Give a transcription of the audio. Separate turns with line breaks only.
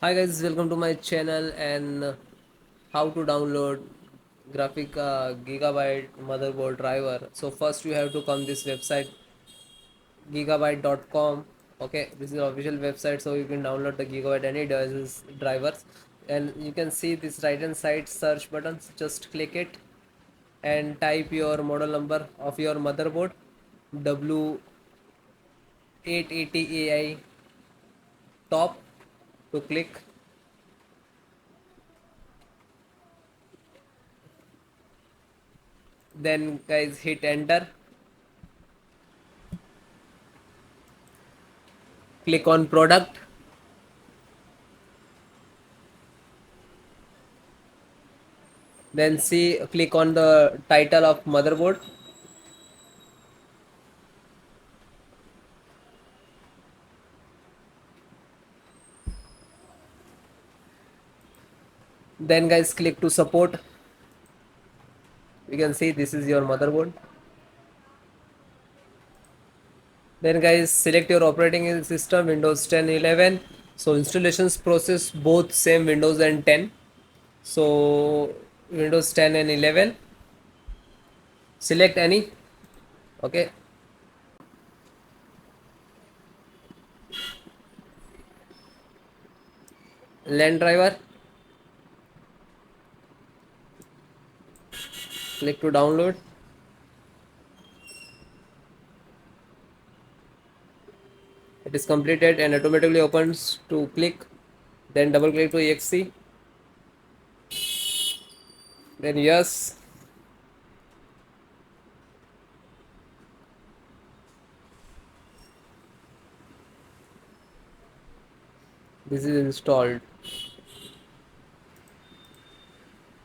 Hi guys, welcome to my channel and how to download graphic Gigabyte motherboard driver. So first you have to come this website gigabyte.com. Okay, this is the official website, so you can download the Gigabyte any devices drivers, and you can see this right hand side search button. Just click it and type your model number of your motherboard W880 AI top to click. Then guys hit enter, click on product, then see click on the title of motherboard, then guys click to support. You can see this is your motherboard. Then guys select your operating system Windows 10 11. So installations process both same Windows and 10. So Windows 10 and 11, select any. Okay, LAN driver, click to download. It is completed and automatically opens to click, then double click to exe, then yes, this is installed.